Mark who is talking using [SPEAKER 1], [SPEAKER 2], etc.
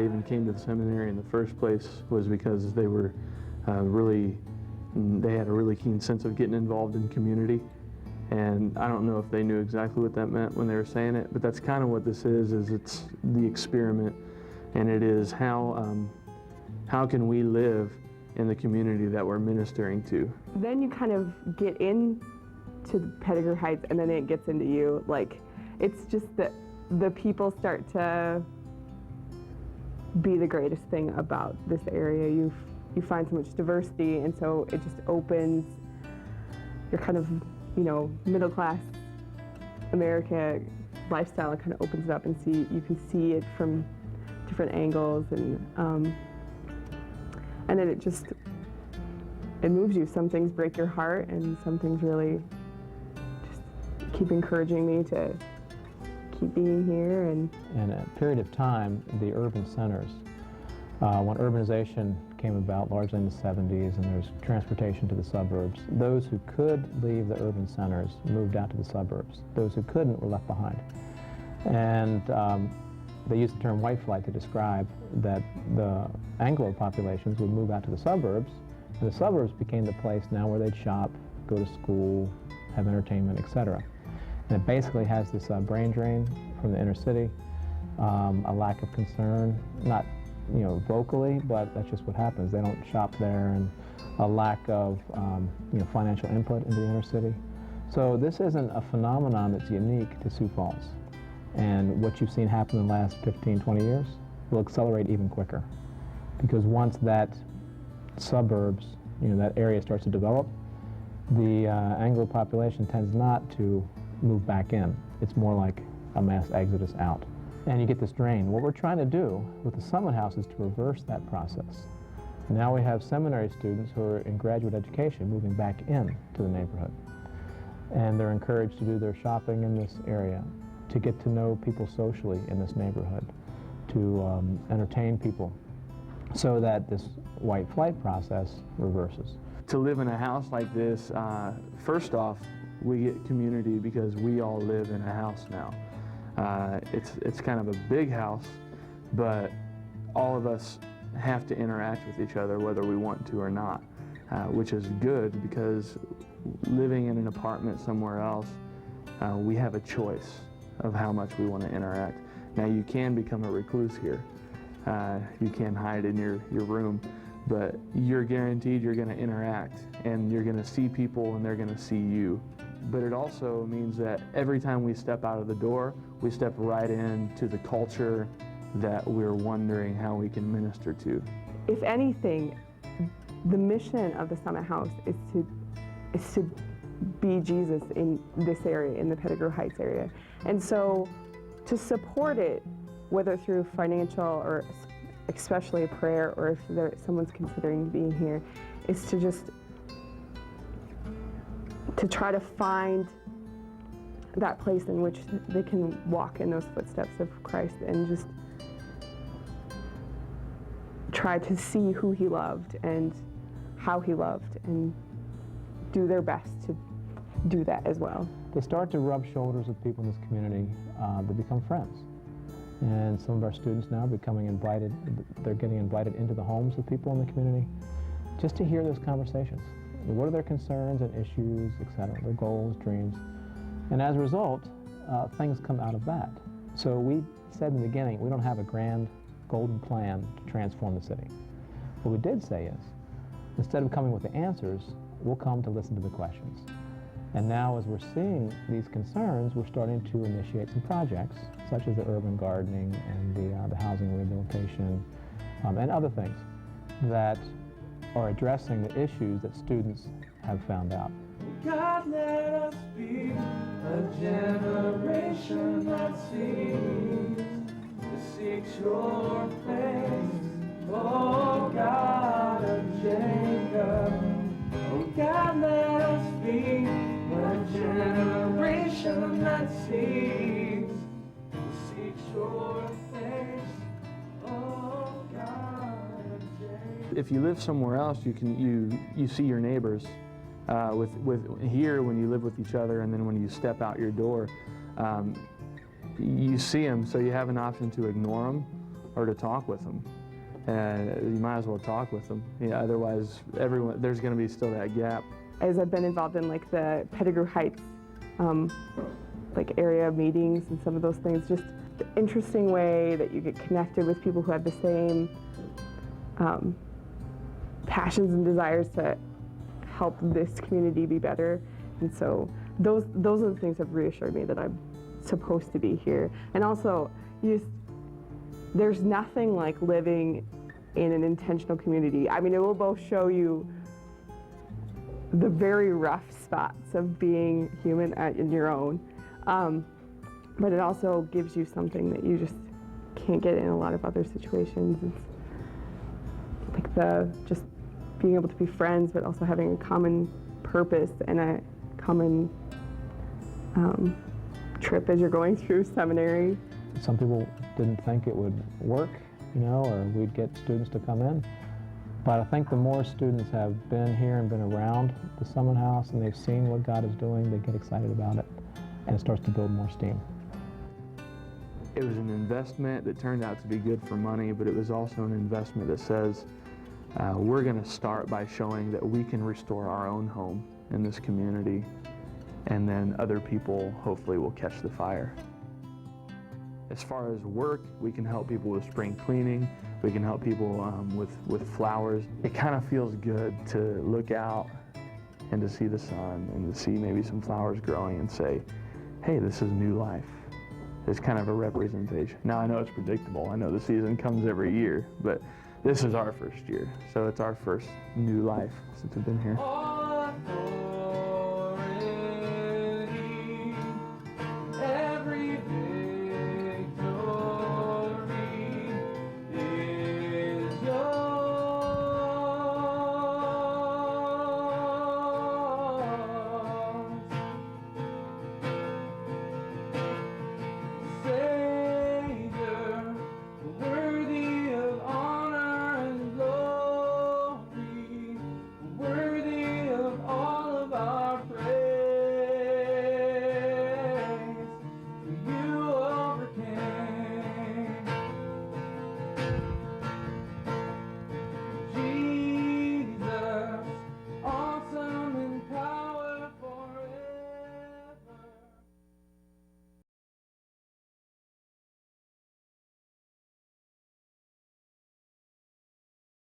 [SPEAKER 1] even came to the seminary in the first place was because they were they had a really keen sense of getting involved in community. And I don't know if they knew exactly what that meant when they were saying it, but that's kind of what this is it's the experiment, and it is how can we live in the community that we're ministering to.
[SPEAKER 2] Then you kind of get into the Pettigrew Heights, and then it gets into you. Like, it's just that the people start to be the greatest thing about this area. You find so much diversity, and so it just opens your kind of, you know, middle class America lifestyle. It kind of opens it up, and you can see it from different angles, and then it moves you. Some things break your heart, and some things really just keep encouraging me to keep being here. And
[SPEAKER 3] in a period of time, the urban centers, when urbanization came about largely in the 70s and there's transportation to the suburbs, those who could leave the urban centers moved out to the suburbs. Those who couldn't were left behind. And they used the term white flight to describe that the Anglo populations would move out to the suburbs, and the suburbs became the place now where they'd shop, go to school, have entertainment, etc. And it basically has this brain drain from the inner city, a lack of concern, not vocally, but that's just what happens. They don't shop there, and a lack of financial input into the inner city. So this isn't a phenomenon that's unique to Sioux Falls. And what you've seen happen in the last 15, 20 years will accelerate even quicker. Because once that suburbs, that area starts to develop, the Anglo population tends not to move back in. It's more like a mass exodus out. And you get this drain. What we're trying to do with the Summit House is to reverse that process. Now we have seminary students who are in graduate education moving back in to the neighborhood. And they're encouraged to do their shopping in this area, to get to know people socially in this neighborhood, to entertain people, so that this white flight process reverses.
[SPEAKER 1] To live in a house like this, first off, we get community because we all live in a house now. It's kind of a big house, but all of us have to interact with each other whether we want to or not, which is good because living in an apartment somewhere else, we have a choice of how much we want to interact. Now you can become a recluse here. You can hide in your room, but you're guaranteed you're going to interact, and you're going to see people and they're going to see you. But it also means that every time we step out of the door, we step right into the culture that we're wondering how we can minister to.
[SPEAKER 2] If anything, the mission of the Summit House is to be Jesus in this area, in the Pettigrew Heights area. And so to support it, whether through financial or especially a prayer, or if someone's considering being here, is to just to try to find that place in which they can walk in those footsteps of Christ and just try to see who he loved and how he loved and do their best to do that as well.
[SPEAKER 3] They start to rub shoulders with people in this community. They become friends. And some of our students now are becoming invited, they're getting invited into the homes of people in the community just to hear those conversations. What are their concerns and issues, etc., their goals, dreams. And as a result, things come out of that. So we said in the beginning, we don't have a grand golden plan to transform the city. What we did say is, instead of coming with the answers, we'll come to listen to the questions. And now as we're seeing these concerns, we're starting to initiate some projects, such as the urban gardening and the housing rehabilitation and other things that are addressing the issues that students have found out.
[SPEAKER 4] God, let us be a generation that seeks your face. Oh God of Jacob, oh God, let us be a generation that seeks your face. Oh God of Jacob.
[SPEAKER 1] If you live somewhere else, you see your neighbors. With here, when you live with each other, and then when you step out your door, you see them, so you have an option to ignore them, or to talk with them. And you might as well talk with them. Yeah, otherwise, there's going to be still that gap.
[SPEAKER 2] As I've been involved in like the Pettigrew Heights like area meetings and some of those things, just the interesting way that you get connected with people who have the same passions and desires to help this community be better. And so those are the things that have reassured me that I'm supposed to be here. And also, there's nothing like living in an intentional community. I mean, it will both show you the very rough spots of being human in your own, but it also gives you something that you just can't get in a lot of other situations. It's like just being able to be friends, but also having a common purpose and a common trip as you're going through seminary.
[SPEAKER 3] Some people didn't think it would work, or we'd get students to come in. But I think the more students have been here and been around the Summit House and they've seen what God is doing, they get excited about it, and it starts to build more steam.
[SPEAKER 1] It was an investment that turned out to be good for money, but it was also an investment that says we're going to start by showing that we can restore our own home in this community, and then other people hopefully will catch the fire. As far as work, we can help people with spring cleaning. We can help people with flowers. It kind of feels good to look out and to see the sun and to see maybe some flowers growing and say, hey, this is new life. It's kind of a representation. Now, I know it's predictable. I know the season comes every year, but this is our first year. So it's our first new life since we've been here.